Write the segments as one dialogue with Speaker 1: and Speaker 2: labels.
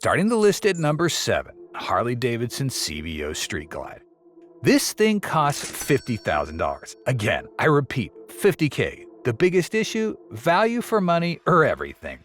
Speaker 1: Starting the list at number 7, Harley-Davidson CVO Street Glide. This thing costs $50,000. Again, I repeat, $50K. The biggest issue? Value for money or everything.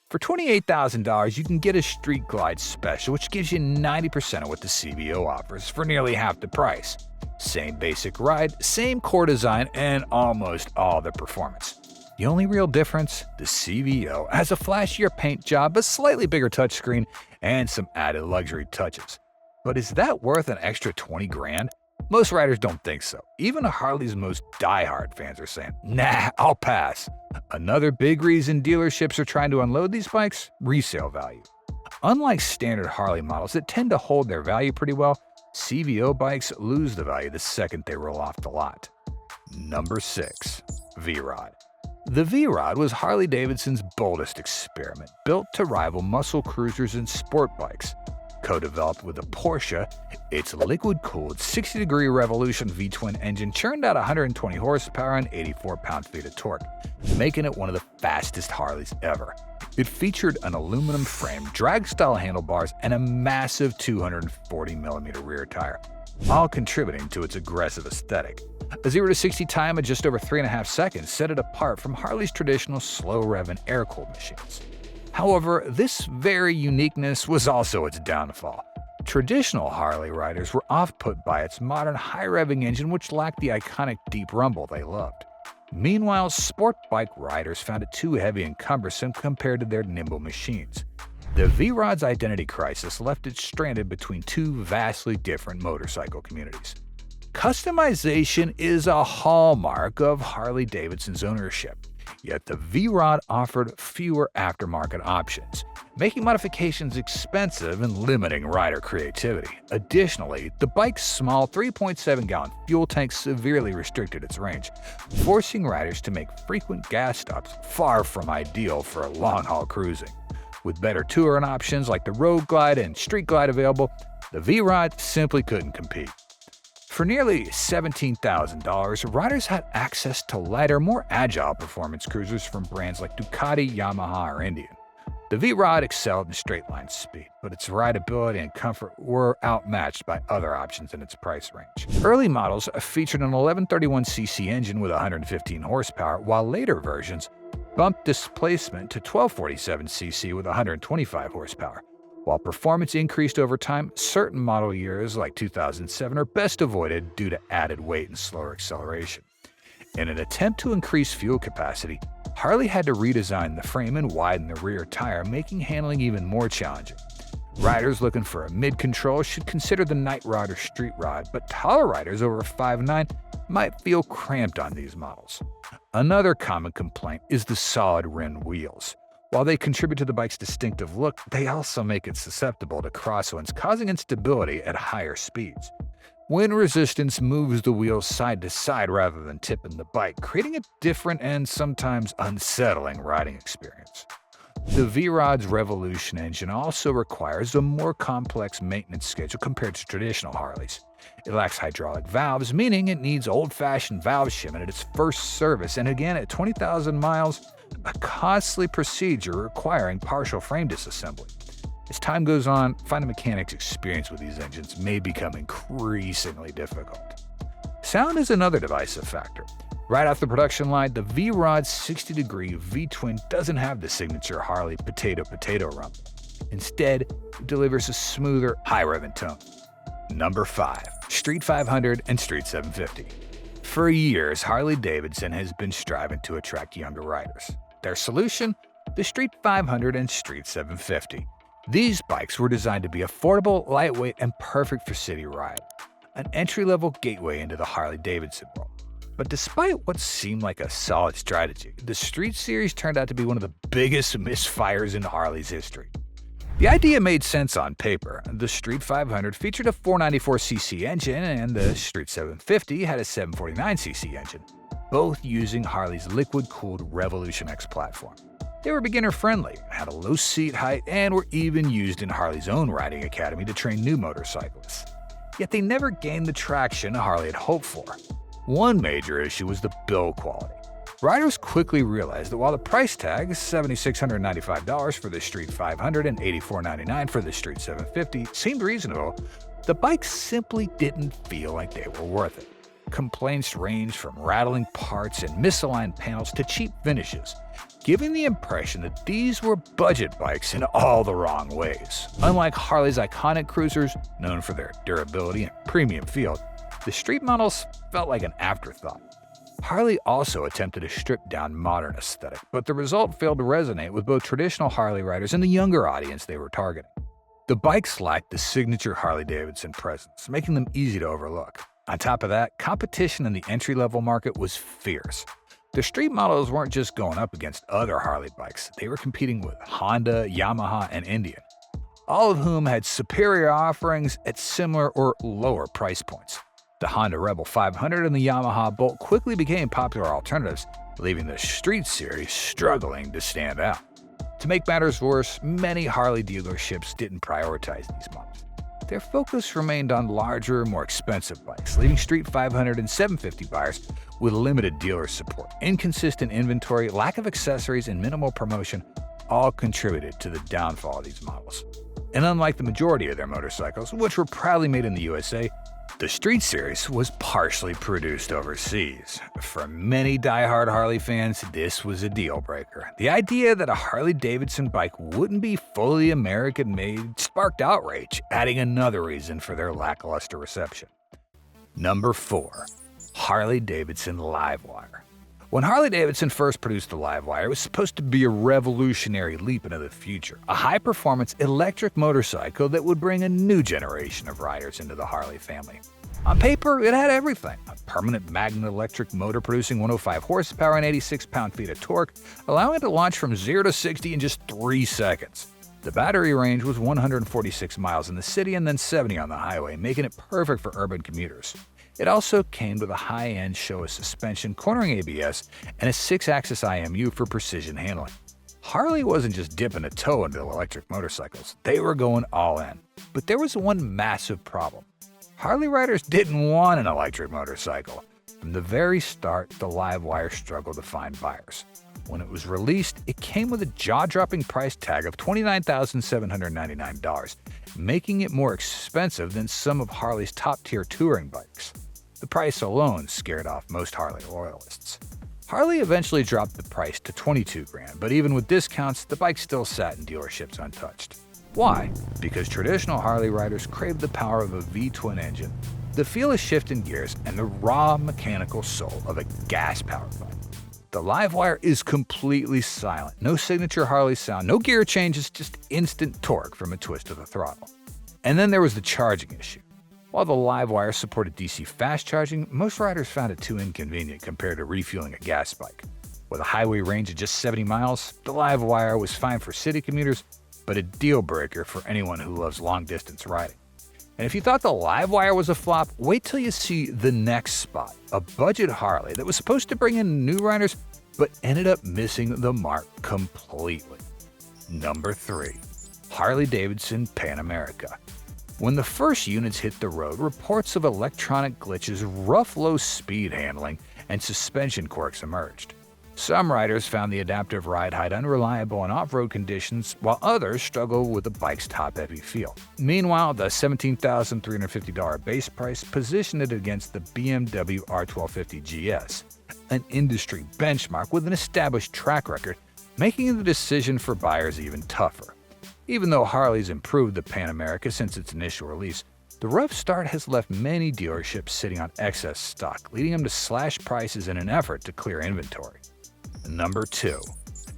Speaker 1: For $28,000, you can get a Street Glide Special, which gives you 90% of what the CVO offers for nearly half the price. Same basic ride, same core design, and almost all the performance. The only real difference? The CVO has a flashier paint job, a slightly bigger touchscreen, and some added luxury touches. But is that worth an extra $20 grand? Most riders don't think so. Even Harley's most die-hard fans are saying, nah, I'll pass. Another big reason dealerships are trying to unload these bikes? Resale value. Unlike standard Harley models that tend to hold their value pretty well, CVO bikes lose the value the second they roll off the lot. Number 6. vrod. The vrod was Harley-Davidson's boldest experiment, built to rival muscle cruisers and sport bikes. Co-developed with a Porsche, its liquid-cooled 60-degree Revolution V-twin engine churned out 120 horsepower and 84 pound-feet of torque, making it one of the fastest Harleys ever. It featured an aluminum frame, drag-style handlebars, and a massive 240mm rear tire, all contributing to its aggressive aesthetic. A 0 to 60 time of just over 3.5 seconds set it apart from Harley's traditional slow-rev and air-cooled machines. However, this very uniqueness was also its downfall. Traditional Harley riders were off-put by its modern high-revving engine, which lacked the iconic deep rumble they loved. Meanwhile, sport bike riders found it too heavy and cumbersome compared to their nimble machines. The vrod's identity crisis left it stranded between two vastly different motorcycle communities. Customization is a hallmark of Harley-Davidson's ownership. Yet the vrod offered fewer aftermarket options, making modifications expensive and limiting rider creativity. Additionally, the bike's small 3.7-gallon fuel tank severely restricted its range, forcing riders to make frequent gas stops far from ideal for long-haul cruising. With better touring options like the Road Glide and Street Glide available, the vrod simply couldn't compete. For nearly $17,000, riders had access to lighter, more agile performance cruisers from brands like Ducati, Yamaha, or Indian. The vrod excelled in straight-line speed, but its rideability and comfort were outmatched by other options in its price range. Early models featured an 1131cc engine with 115 horsepower, while later versions bumped displacement to 1247cc with 125 horsepower. While performance increased over time, certain model years like 2007 are best avoided due to added weight and slower acceleration. In an attempt to increase fuel capacity, Harley had to redesign the frame and widen the rear tire, making handling even more challenging. Riders looking for a mid-control should consider the Night Rod or Street Rod, but taller riders over 5'9" might feel cramped on these models. Another common complaint is the solid rim wheels. While they contribute to the bike's distinctive look, they also make it susceptible to crosswinds, causing instability at higher speeds. Wind resistance moves the wheels side to side rather than tipping the bike, creating a different and sometimes unsettling riding experience. The vrod's Revolution engine also requires a more complex maintenance schedule compared to traditional Harleys. It lacks hydraulic valves, meaning it needs old-fashioned valve shimmin at its first service, and again at 20,000 miles, a costly procedure requiring partial frame disassembly. As time goes on, finding mechanics experienced with these engines may become increasingly difficult. Sound is another divisive factor. Right off the production line, the vrod's 60-degree V-twin doesn't have the signature Harley potato-potato rumble. Instead, it delivers a smoother, high-revving tone. Number 5. Street 500 and Street 750. For years, Harley-Davidson has been striving to attract younger riders. Their solution? The Street 500 and Street 750. These bikes were designed to be affordable, lightweight, and perfect for city ride. An entry-level gateway into the Harley-Davidson world. But despite what seemed like a solid strategy, the Street Series turned out to be one of the biggest misfires in Harley's history. The idea made sense on paper. The Street 500 featured a 494cc engine, and the Street 750 had a 749cc engine, both using Harley's liquid-cooled Revolution X platform. They were beginner-friendly, had a low seat height, and were even used in Harley's own riding academy to train new motorcyclists. Yet they never gained the traction Harley had hoped for. One major issue was the build quality. Riders quickly realized that while the price tag, $7,695 for the Street 500 and $8,499 for the Street 750, seemed reasonable, the bikes simply didn't feel like they were worth it. Complaints ranged from rattling parts and misaligned panels to cheap finishes, giving the impression that these were budget bikes in all the wrong ways. Unlike Harley's iconic cruisers, known for their durability and premium feel, the street models felt like an afterthought. Harley also attempted a stripped-down modern aesthetic, but the result failed to resonate with both traditional Harley riders and the younger audience they were targeting. The bikes lacked the signature Harley-Davidson presence, making them easy to overlook. On top of that, competition in the entry-level market was fierce. The street models weren't just going up against other Harley bikes, they were competing with Honda, Yamaha, and Indian, all of whom had superior offerings at similar or lower price points. The Honda Rebel 500 and the Yamaha Bolt quickly became popular alternatives, leaving the Street Series struggling to stand out. To make matters worse, many Harley dealerships didn't prioritize these models. Their focus remained on larger, more expensive bikes, leaving Street 500 and 750 buyers with limited dealer support. Inconsistent inventory, lack of accessories, and minimal promotion all contributed to the downfall of these models. And unlike the majority of their motorcycles, which were proudly made in the USA, the Street Series was partially produced overseas. For many die-hard Harley fans, this was a deal-breaker. The idea that a Harley-Davidson bike wouldn't be fully American-made sparked outrage, adding another reason for their lackluster reception. Number 4. Harley-Davidson Livewire. When Harley-Davidson first produced the Livewire, it was supposed to be a revolutionary leap into the future, a high-performance electric motorcycle that would bring a new generation of riders into the Harley family. On paper, it had everything: a permanent magnet electric motor producing 105 horsepower and 86 pound-feet of torque, allowing it to launch from 0 to 60 in just 3 seconds. The battery range was 146 miles in the city and then 70 on the highway, making it perfect for urban commuters. It also came with a high-end Showa suspension, cornering ABS, and a 6-axis IMU for precision handling. Harley wasn't just dipping a toe into electric motorcycles, they were going all in. But there was one massive problem. Harley riders didn't want an electric motorcycle. From the very start, the Livewire struggled to find buyers. When it was released, it came with a jaw-dropping price tag of $29,799, making it more expensive than some of Harley's top-tier touring bikes. The price alone scared off most Harley loyalists. Harley eventually dropped the price to $22,000, but even with discounts, the bike still sat in dealerships untouched. Why? Because traditional Harley riders craved the power of a V-twin engine, the feel of shifting gears, and the raw mechanical soul of a gas-powered bike. The Livewire is completely silent. No signature Harley sound, no gear changes, just instant torque from a twist of the throttle. And then there was the charging issue. While the Livewire supported DC fast charging, most riders found it too inconvenient compared to refueling a gas bike. With a highway range of just 70 miles, the Livewire was fine for city commuters, but a deal-breaker for anyone who loves long-distance riding. And if you thought the Livewire was a flop, wait till you see the next spot, a budget Harley that was supposed to bring in new riders, but ended up missing the mark completely. Number 3. Harley-Davidson Pan America. When the first units hit the road, reports of electronic glitches, rough low-speed handling, and suspension quirks emerged. Some riders found the adaptive ride height unreliable in off-road conditions, while others struggled with the bike's top-heavy feel. Meanwhile, the $17,350 base price positioned it against the BMW R1250 GS, an industry benchmark with an established track record, making the decision for buyers even tougher. Even though Harley's improved the Pan America since its initial release, the rough start has left many dealerships sitting on excess stock, leading them to slash prices in an effort to clear inventory. Number 2.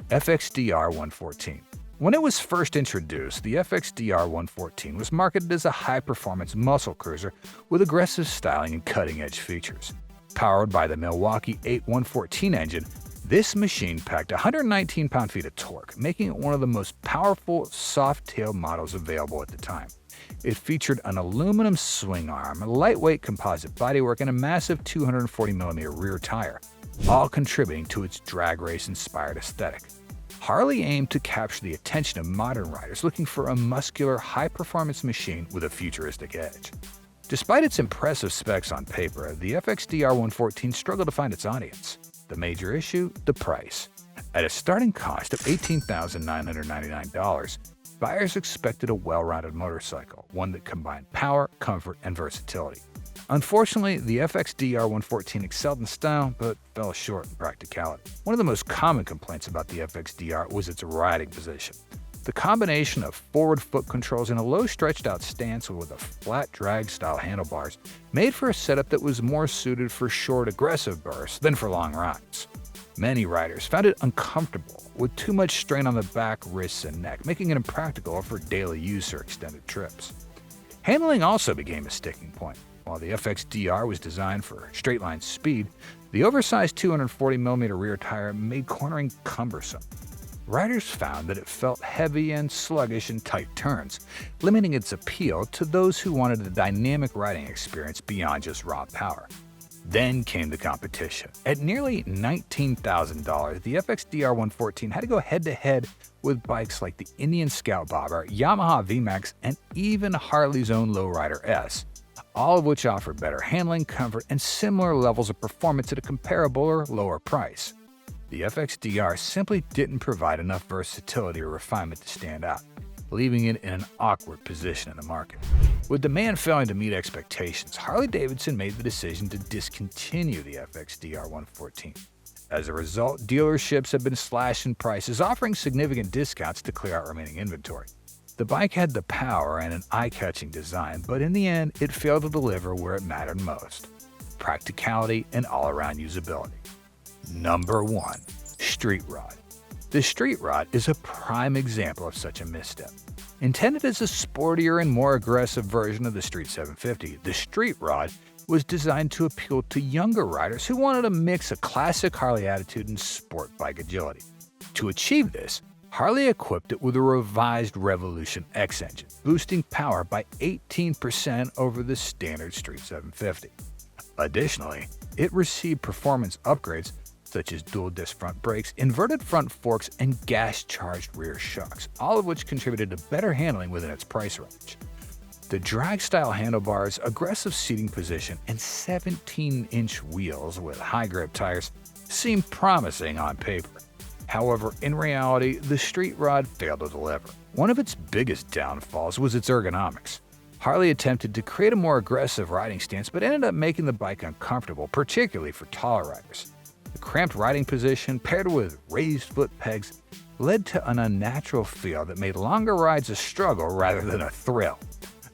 Speaker 1: FXDR 114. When it was first introduced, the FXDR 114 was marketed as a high-performance muscle cruiser with aggressive styling and cutting-edge features. Powered by the Milwaukee 8114 engine, this machine packed 119 pound-feet of torque, making it one of the most powerful soft-tail models available at the time. It featured an aluminum swing arm, a lightweight composite bodywork, and a massive 240mm rear tire, all contributing to its drag race-inspired aesthetic. Harley aimed to capture the attention of modern riders looking for a muscular, high-performance machine with a futuristic edge. Despite its impressive specs on paper, the FXDR 114 struggled to find its audience. The major issue? The price. At a starting cost of $18,999, buyers expected a well-rounded motorcycle, one that combined power, comfort, and versatility. Unfortunately, the FXDR 114 excelled in style, but fell short in practicality. One of the most common complaints about the FXDR was its riding position. The combination of forward foot controls and a low stretched-out stance with a flat drag-style handlebars made for a setup that was more suited for short, aggressive bursts than for long rides. Many riders found it uncomfortable, with too much strain on the back, wrists, and neck, making it impractical for daily use or extended trips. Handling also became a sticking point. While the FXDR was designed for straight-line speed, the oversized 240mm rear tire made cornering cumbersome. Riders found that it felt heavy and sluggish in tight turns, limiting its appeal to those who wanted a dynamic riding experience beyond just raw power. Then came the competition. At nearly $19,000, the FXDR 114 had to go head-to-head with bikes like the Indian Scout Bobber, Yamaha VMAX, and even Harley's own Lowrider S, all of which offered better handling, comfort, and similar levels of performance at a comparable or lower price. The FXDR simply didn't provide enough versatility or refinement to stand out, leaving it in an awkward position in the market. With demand failing to meet expectations, Harley-Davidson made the decision to discontinue the FXDR 114. As a result, dealerships have been slashing prices, offering significant discounts to clear out remaining inventory. The bike had the power and an eye-catching design, but in the end, it failed to deliver where it mattered most: practicality and all-around usability. Number 1. Street Rod. The Street Rod is a prime example of such a misstep. Intended as a sportier and more aggressive version of the Street 750, the Street Rod was designed to appeal to younger riders who wanted to mix a classic Harley attitude and sport bike agility. To achieve this, Harley equipped it with a revised Revolution X engine, boosting power by 18% over the standard Street 750. Additionally, it received performance upgrades such as dual-disc front brakes, inverted front forks, and gas-charged rear shocks, all of which contributed to better handling within its price range. The drag-style handlebars, aggressive seating position, and 17-inch wheels with high-grip tires seem promising on paper. However, in reality, the Street Rod failed to deliver. One of its biggest downfalls was its ergonomics. Harley attempted to create a more aggressive riding stance, but ended up making the bike uncomfortable, particularly for taller riders. The cramped riding position, paired with raised foot pegs, led to an unnatural feel that made longer rides a struggle rather than a thrill.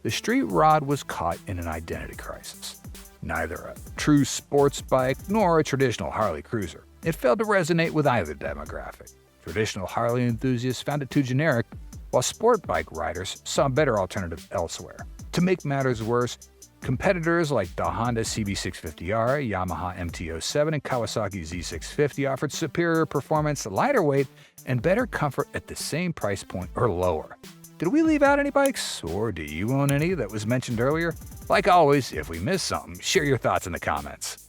Speaker 1: The Street Rod was caught in an identity crisis. Neither a true sports bike nor a traditional Harley cruiser. It failed to resonate with either demographic. Traditional Harley enthusiasts found it too generic, while sport bike riders saw a better alternative elsewhere. To make matters worse, competitors like the Honda CB650R, Yamaha MT-07, and Kawasaki Z650 offered superior performance, lighter weight, and better comfort at the same price point or lower. Did we leave out any bikes, or do you own any that was mentioned earlier? Like always, if we missed something, share your thoughts in the comments.